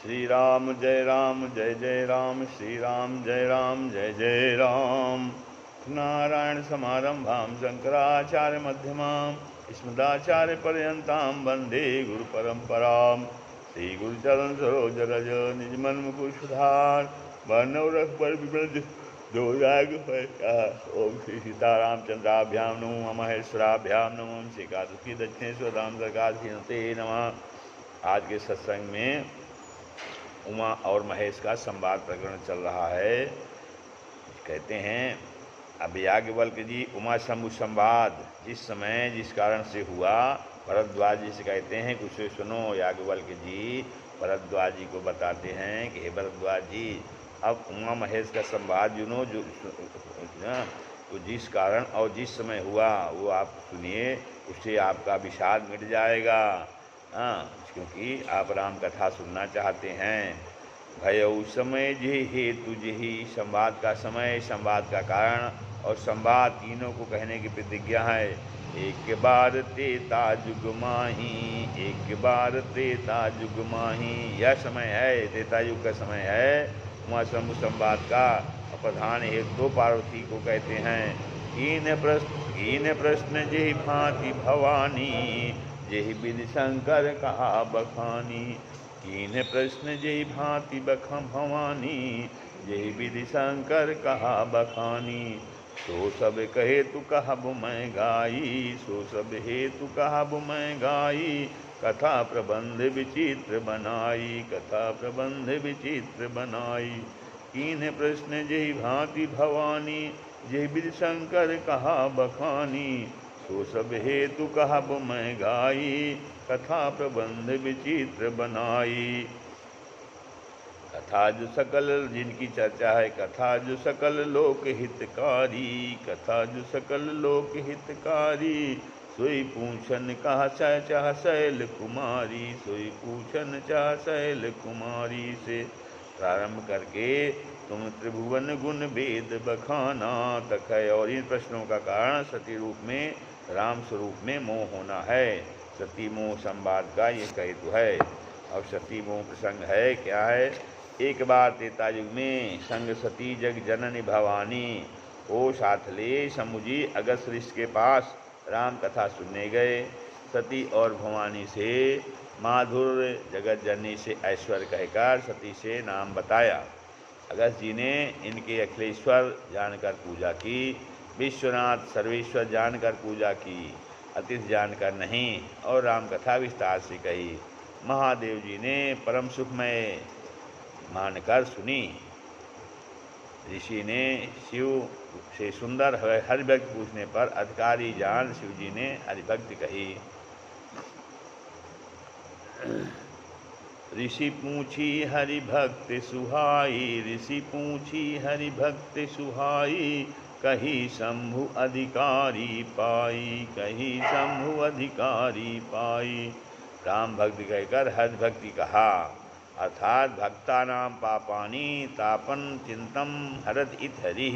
राम जय जय राम, श्री राम जय जय राम। नारायण समारंभां शंकराचार्य मध्यमां अस्मदाचार्य पर्यन्तां वन्दे गुरु परंपरां। श्री गुरुचरण सरोज रज निजमन मुकुर सुधार वर्णव रघुबर विमल दो राग। ओम श्री सीतारामचंद्राभ्यां नमो महेश्वराभ्यां नमो श्री कादुकी दक्षिणेश्वर राम सरकारते नमः। आज के सत्संग में उमा और महेश का संवाद प्रकरण चल रहा है। कहते हैं अब याज्ञवल्क्य जी उमा शंभु संवाद जिस समय जिस कारण से हुआ भरद्वाज जी से कहते हैं कुछ सुनो। याज्ञवल्क्य जी भरद्वाज जी को बताते हैं कि हे भरद्वाज जी, अब उमा महेश का संवाद तो जिस कारण और जिस समय हुआ वो आप सुनिए, उससे आपका विषाद मिट जाएगा। क्योंकि आप राम कथा सुनना चाहते हैं। भयउ समय जे हेतु जेहि, संवाद का समय, संवाद का कारण और संवाद तीनों को कहने की प्रतिज्ञा है। एक बार तेता जुग माही, एक बार तेता जुग माही, यह समय है, त्रेता युग का समय है उमा शंभु संवाद का। प्रधान हेतु पार्वती को कहते हैं। कीन प्रश्न जेहि भांति भवानी, जेहि विधि शंकर कहा बखानी। कीन प्रश्न जेहि भांति बखम भवानी, जेहि विधि शंकर कहा बखानी। सो सब कहे तु कहब मैं गाई, सो सब हेतु कहब मैं गाई। कथा प्रबंध विचित्र बनाई, कथा प्रबंध विचित्र बनाई। कीन प्रश्न जेहि भांति भवानी, जेहि विधि शंकर कहा बखानी। सो सब हेतु कहब मैं गाई, कथा प्रबंध विचित्र बनाई। कथा जो सकल जिनकी चर्चा है, कथा जो सकल लोक हितकारी, कथा जो सकल लोक हितकारी। सोई पूछन कहा चाह शैल कुमारी, सोई पूछन चाह शैल कुमारी। से प्रारंभ करके तुम त्रिभुवन गुण वेद बखाना तक है। और इन प्रश्नों का कारण सती रूप में, राम स्वरूप में मोह होना है। सती मोह संवाद का ये हेतु है। अब सती मोह प्रसंग है, क्या है? एक बार त्रेता युग में संग सती जग जननी भवानी। ओ साथले शंभु जी अगस्त ऋषि के पास राम कथा सुनने गए। सती और भवानी से माधुर, जगत जननी से ऐश्वर्य कहकर सती से नाम बताया। अगस्त जी ने इनके अखिलेश्वर जानकर पूजा की, विश्वनाथ सर्वेश्वर जानकर पूजा की, अतिथि जानकर नहीं, और राम कथा विस्तार से कही। महादेव जी ने परम सुखमय मानकर सुनी। ऋषि ने शिव से सुंदर हरिभक्त पूछने पर अधिकारी जान शिव जी ने हरिभक्ति कही। ऋषि पूछी हरिभक्त सुहाई, ऋषि पूछी हरिभक्त सुहाई। कही शंभु अधिकारी पाई, कही शंभु अधिकारी पाई। राम भक्ति कहकर हरिभक्ति कहा, अर्थात भक्ता नाम पापानी तापन चिंतम हरद इत हरि।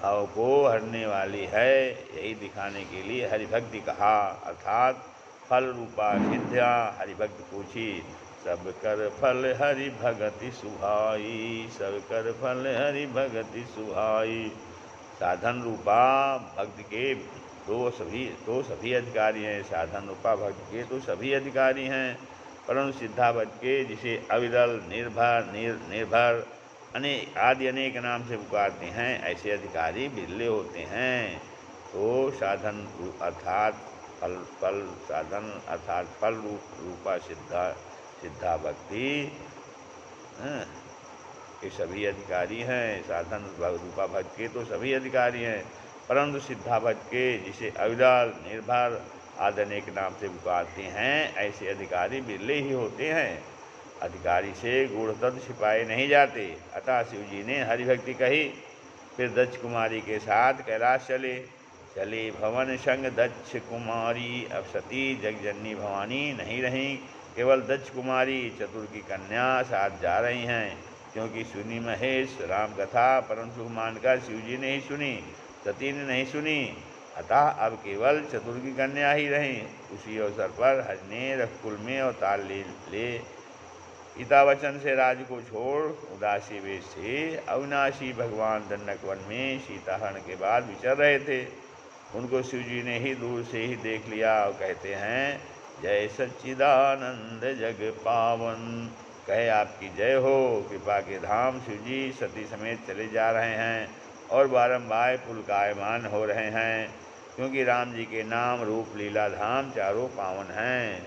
भाव को हरने वाली है, यही दिखाने के लिए हरिभक्ति कहा। अर्थात फल रूपा सिद्ध्या हरिभक्ति पूछी। सब कर फल हरि भगति सुहाई, सब कर फल हरि भगति सुहाई। साधन रूपा भक्ति के तो सभी अधिकारी हैं। साधन रूपा भक्ति के तो सभी अधिकारी हैं, परंतु सिद्धावत के जिसे अविरल, निर्भर आदि अनेक नाम से पुकारते हैं, ऐसे अधिकारी बिरले होते हैं। तो साधन अर्थात फल साधन अर्थात फल रूपा सिद्धा भक्ति ये सभी अधिकारी हैं। साधन रूपा भक्ति के तो सभी अधिकारी हैं, परंतु सिद्धा भक्ति के जिसे अविरल, निर्भर आदि अनेक नाम से पुकारते हैं, ऐसे अधिकारी बिरले ही होते हैं। अधिकारी से गुण तत्व छिपाए नहीं जाते। अतः शिव जी ने हरिभक्ति कही। फिर दक्ष कुमारी के साथ कैलाश चले भवन संग दक्ष कुमारी। अब सती जगजननी भवानी नहीं रहीं, केवल दक्ष कुमारी चतुर की कन्या साथ जा रही हैं। क्योंकि सुनी महेश राम कथा, परंतु मानकर शिव जी ने ही सुनी, सती ने नहीं सुनी। अतः अब केवल चतुर की कन्या ही रहीं। उसी अवसर पर हरि ने रघुकुल में अवतार ले गीता वचन से राज्य को छोड़ उदासी वेश से अविनाशी भगवान दंडक वन में सीताहरण के बाद विचर रहे थे। उनको शिव जी ने ही दूर से ही देख लिया और कहते हैं, जय सच्चिदानंद जग पावन। कहे आपकी जय हो। कृपा के धाम शिव जी सती समेत चले जा रहे हैं और बारंबार पुलकायमान हो रहे हैं, क्योंकि राम जी के नाम रूप लीला धाम चारों पावन हैं।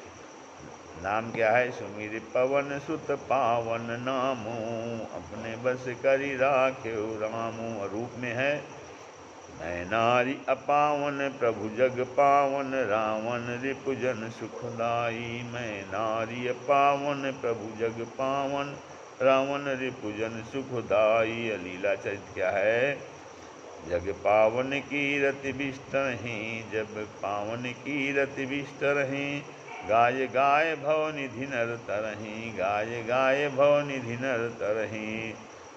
नाम क्या है? सुमिर पवन सुत पावन नामो, अपने बस करी राख्यो रामो। रूप में है, मैं नारी अपावन प्रभु जग पावन, रावण रिपुजन सुखदाई। मैं नारी अपावन प्रभु जग पावन, रावण रिपुजन सुखदाई। लीला चरित क्या है? जग पावन की रति बिस्तरहि, जब पावन की रति बिस्तरहि, गाय गाय भव निधि नर तरहि, गाय गाय भव निधि नर तरहि।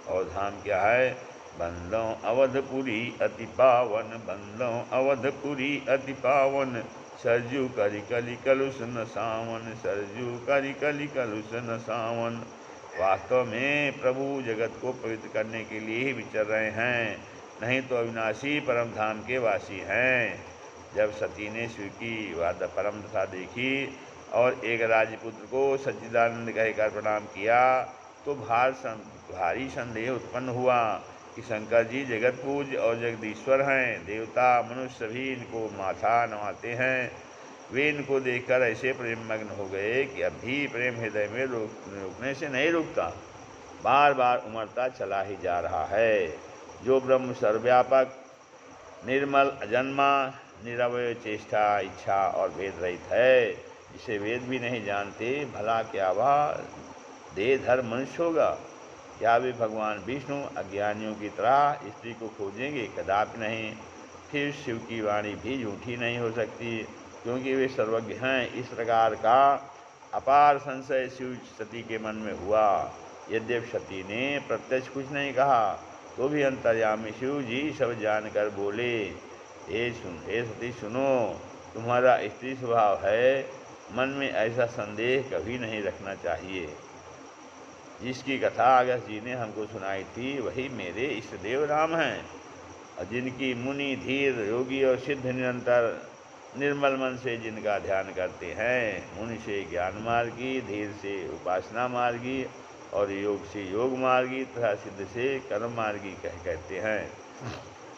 और धाम क्या है? बंदों अवधपुरी अति पावन, बंदों अवधपुरी अति पावन, सरजू करि कलि कलुष न सावन, सरजू करि कलि कलुष न सावन। वास्तव में प्रभु जगत को पवित्र करने के लिए ही विचर रहे हैं, नहीं तो अविनाशी परम धाम के वासी हैं। जब सती ने शिव की परम दशा देखी और एक राजपुत्र को सच्चिदानंद कहकर प्रणाम किया, तो भारी संदेह उत्पन्न हुआ कि शंकर जी जगत पूज्य और जगदीश्वर हैं। देवता मनुष्य भी इनको माथा नवाते हैं। वे इनको देखकर ऐसे प्रेम मग्न हो गए कि अब भी प्रेम हृदय में रुकने से नहीं रुकता, बार बार उमड़ता चला ही जा रहा है। जो ब्रह्म सर्वव्यापक, निर्मल, अजन्मा, निरवय, चेष्टा, इच्छा और भेद रहित है, जिसे वेद भी नहीं जानते, भला क्या वह देहधर मनुष्य होगा? क्या वे भगवान विष्णु अज्ञानियों की तरह स्त्री को खोजेंगे? कदापि नहीं। फिर शिव की वाणी भी झूठी नहीं हो सकती, क्योंकि वे सर्वज्ञ हैं। इस प्रकार का अपार संशय शिव सती के मन में हुआ। यद्यपि सती ने प्रत्यक्ष कुछ नहीं कहा, तो भी अंतर्यामी शिव जी सब जानकर बोले, हे सती सुनो, तुम्हारा स्त्री स्वभाव है, मन में ऐसा संदेह कभी नहीं रखना चाहिए। जिसकी कथा अगस्त जी ने हमको सुनाई थी, वही मेरे इष्ट देव राम हैं, और जिनकी मुनि, धीर, योगी और सिद्ध निरंतर निर्मल मन से जिनका ध्यान करते हैं। मुनि से ज्ञान मार्गी, धीर से उपासना मार्गी और योग से योग मार्गी तथा सिद्ध से कर्म मार्गी कहते हैं।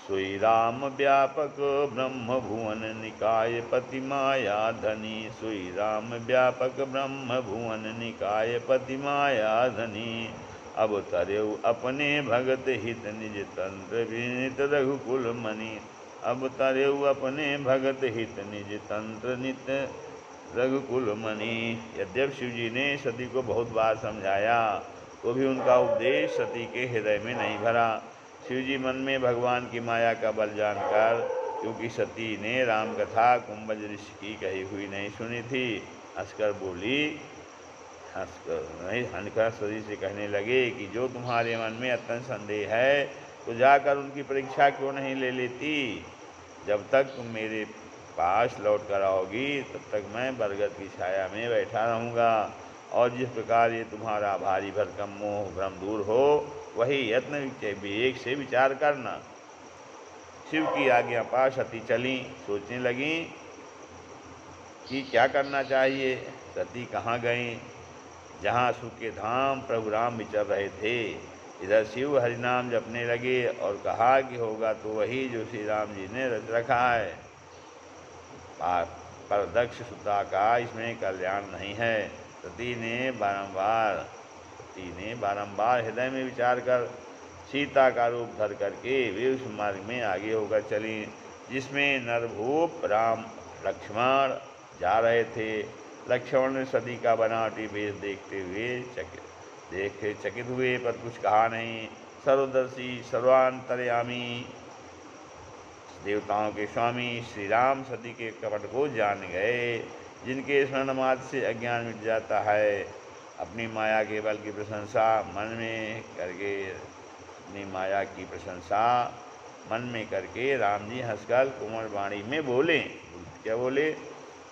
सोई राम व्यापक ब्रह्म भुवन निकाय पति माया धनी, सोई राम व्यापक ब्रह्म भुवन निकाय पति माया धनी। अब तरेउ अपने भगत हित निज तंत्र विनित रघुकुल मणि, अब तरेउ अपने भगत हित निज तंत्र नित रघुकुल मणि। यद्यपि शिव जी ने सती को बहुत बार समझाया, तो भी उनका उपदेश सती के हृदय में नहीं भरा। शिव जी मन में भगवान की माया का बल जानकर, क्योंकि सती ने राम कथा कुंभज ऋषि की कही हुई नहीं सुनी थी, हंसकर बोली, हंसकर सती से कहने लगे कि जो तुम्हारे मन में अत्यंत संदेह है, तो जाकर उनकी परीक्षा क्यों नहीं ले लेती? जब तक तुम मेरे पास लौट कर आओगी, तब तक मैं बरगद की छाया में बैठा रहूँगा, और जिस प्रकार ये तुम्हारा भारी भरकम मोह भ्रम दूर हो, वही यत्न विवेक से विचार करना। शिव की आज्ञा पा सती चली, सोचने लगी कि क्या करना चाहिए। सती कहाँ गईं? जहाँ सुख के धाम प्रभु राम विचर रहे थे। इधर शिव हरिनाम जपने लगे और कहा कि होगा तो वही जो श्री राम जी ने रच रखा है, पर दक्ष सुता का इसमें कल्याण नहीं है। सती ने बारंबार हृदय में विचार कर सीता का रूप धर करके वे उस मार्ग में आगे होकर चली, जिसमें नरभूप राम लक्ष्मण जा रहे थे। लक्ष्मण ने सती का बनावटी वेश देखते हुए चकित हुए, पर कुछ कहा नहीं। सर्वदर्शी सर्वांतर्यामी देवताओं के स्वामी श्री राम सती के कपट को जान गए, जिनके स्मरण मात्र से अज्ञान मिट जाता है। अपनी माया के बल की प्रशंसा मन में करके राम जी हंसकर कोमल वाणी में बोले। क्या बोले?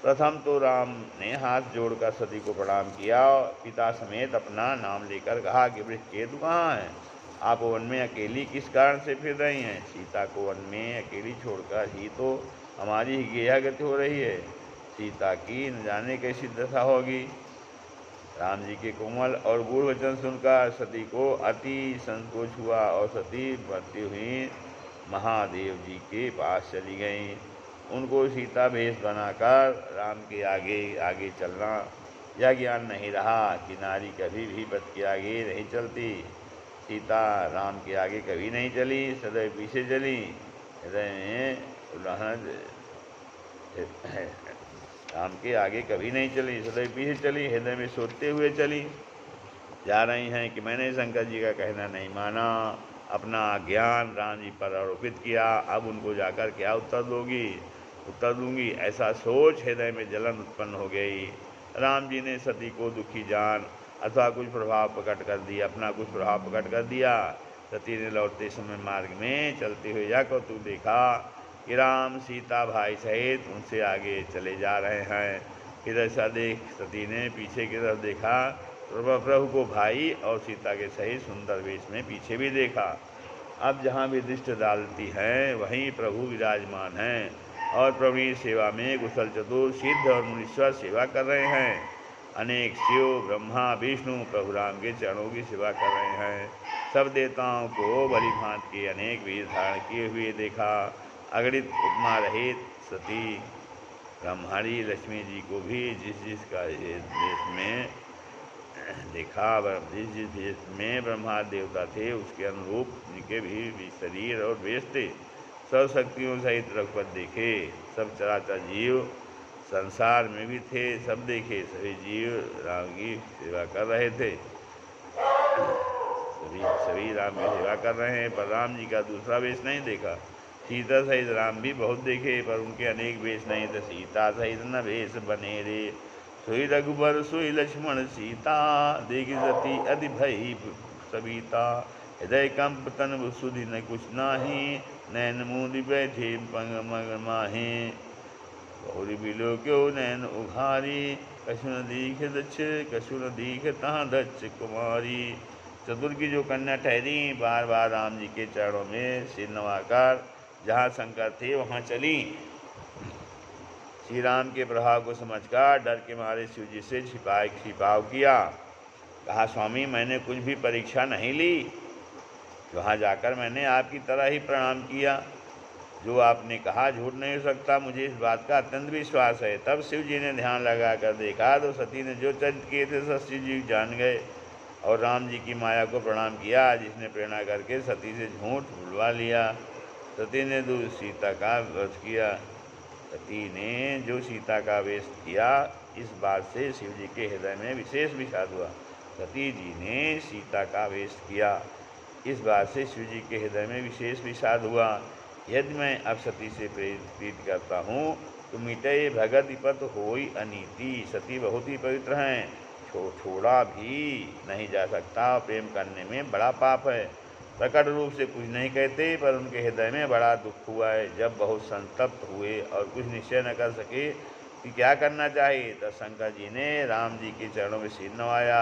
प्रथम तो राम ने हाथ जोड़कर सती को प्रणाम किया, पिता समेत अपना नाम लेकर कहा कि वृषकेतु कहाँ है? आप वन में अकेली किस कारण से फिर रही हैं? सीता को वन में अकेली छोड़कर ही तो हमारी ही गेहा गति हो रही है। सीता की न जाने कैसी दशा होगी। राम जी के कोमल और गूढ़ वचन सुनकर सती को अति संकोच हुआ और सती बढ़ती हुई महादेव जी के पास चली गई। उनको सीता भेष बनाकर राम के आगे आगे चलना यह ज्ञान नहीं रहा कि नारी कभी भी पति के आगे नहीं चलती। सीता राम के आगे कभी नहीं चली, सदैव पीछे चली। हृदय में राम के आगे कभी नहीं चली, सदैव पीछे चली, हृदय में सोचते हुए चली जा रही हैं कि मैंने शंकर जी का कहना नहीं माना, अपना ज्ञान राम जी पर आरोपित किया, अब उनको जाकर क्या उत्तर दूंगी, ऐसा सोच हृदय में जलन उत्पन्न हो गई। राम जी ने सती को दुखी जान अथवा कुछ प्रभाव प्रकट कर दिया, अपना कुछ प्रभाव प्रकट कर दिया। सती ने लौटते समय मार्ग में चलते हुए यह कौतुक देखा कि राम सीता भाई सहित उनसे आगे चले जा रहे हैं। फिर ऐसा देख सती ने पीछे की तरफ देखा, प्रभु को भाई और सीता के सहित सुंदर वेश में पीछे भी देखा। अब जहाँ भी दृष्टि डालती हैं वहीं प्रभु विराजमान हैं और प्रभु सेवा में कुशल चतुर सिद्ध और मुनीश्वर सेवा कर रहे हैं। अनेक शिव ब्रह्मा विष्णु प्रभु राम के चरणों की सेवा कर रहे हैं। सब देवताओं को बलि भांत के अनेक वीर धारण किए हुए देखा। अगणित उपमा रहित सती ब्रह्माणी लक्ष्मी जी को भी जिस का देश में देखा, जिस देश में ब्रह्मा देवता थे उसके अनुरूप उनके भी शरीर और वेश थे। सब शक्तियों सहित रघुपत देखे। सब चराचर जीव संसार में भी थे, सब देखे। सभी जीव राम की सेवा कर रहे थे, सभी राम की सेवा कर रहे हैं, पर राम जी का दूसरा वेश नहीं देखा। सीता सहित राम भी बहुत देखे, पर उनके अनेक वेश नहीं थे। सीता सहित न वेश बने रे, सोई रघुबर सोई लक्ष्मण सीता, देखी सती अति भई सविता। हृदय कंप तन सुधि न कुछ नाही, नैन मूंदि बैठे पंग मग माहे। बहुरी बिलो क्यों नैन उघारी, कछु न दीख दक्ष कछु न दीख तहाँ दक्ष कुमारी। चतुर की जो कन्या ठहरी बार बार राम जी के चरणों में सिर नवाकर जहाँ शंकर थे वहाँ चली। श्री राम के प्रभाव को समझकर डर के मारे शिव जी से छिपाव किया। कहा, स्वामी मैंने कुछ भी परीक्षा नहीं ली, वहाँ जाकर मैंने आपकी तरह ही प्रणाम किया। जो आपने कहा झूठ नहीं हो सकता, मुझे इस बात का अत्यंत विश्वास है। तब शिव जी ने ध्यान लगाकर देखा तो सती ने जो चरित्र किए थे सब शिव जी जान गए और राम जी की माया को प्रणाम किया, जिसने प्रेरणा करके सती से झूठ बुलवा लिया। सती ने सीता का वध किया। सती ने जो सीता का वेश किया, इस बात से शिव जी के हृदय में विशेष विषाद हुआ। सती जी ने सीता का वेश किया, इस बात से शिव जी के हृदय में विशेष विषाद हुआ। यदि मैं अब सती से प्रीति करता हूँ तो मिटे भगत पत होई अनीति। सती बहुत ही पवित्र हैं, छोड़ा भी नहीं जा सकता। प्रेम करने में बड़ा पाप है। प्रकट रूप से कुछ नहीं कहते, पर उनके हृदय में बड़ा दुख हुआ है। जब बहुत संतप्त हुए और कुछ निश्चय न कर सके कि क्या करना चाहिए, तब शंकर जी ने राम जी के चरणों में सिर नवाया।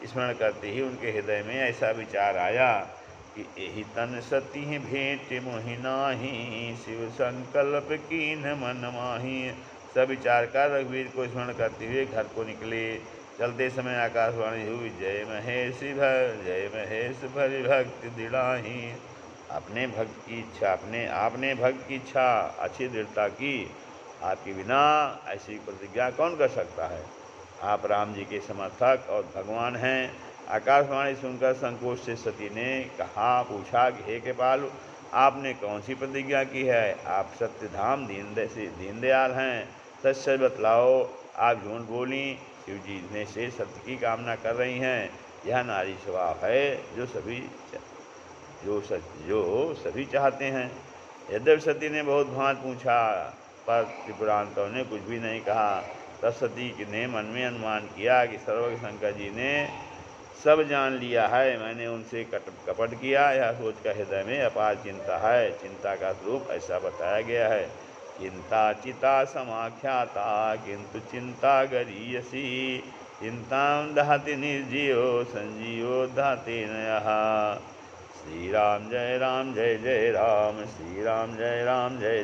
स्मरण करते ही उनके हृदय में ऐसा विचार आया कि एहि तन सती भेंट मोहि नाही, शिव संकल्प कीन मन माही। सब विचार कर रघुवीर को स्मरण करते हुए घर को निकले। चलते समय आकाशवाणी हुई, जय महेश भरि भक्ति दृढ़ाही। आपने भक्त की इच्छा अच्छी दृढ़ता की। आपके बिना ऐसी प्रतिज्ञा कौन कर सकता है? आप राम जी के समर्थक और भगवान हैं। आकाशवाणी सुनकर संकोच से सती ने पूछा कि हे कृपालु, आपने कौन सी प्रतिज्ञा की है? आप सत्यधाम दीनदयाल हैं, सच सच बतलाओ, आप झूठ बोली। शिव जी ने से सत्य की कामना कर रही हैं। यह नारी स्वभाव है जो सभी चाहते हैं। यद्यपि सती ने बहुत भांत पूछा, पर त्रिपुरांतों ने कुछ भी नहीं कहा। तब सती ने मन में अनुमान किया कि सर्वज्ञ शंकर जी ने सब जान लिया है, मैंने उनसे कपट किया। यह सोचकर हृदय में अपार चिंता है। चिंता का स्वरूप ऐसा बताया गया है। चिंता चिता समाख्याता किंतु चिंता गरीयसी। चिंतां दहति निर्जीयो संजीवो दहते नयः। श्री राम जय जय राम, श्री राम जय जय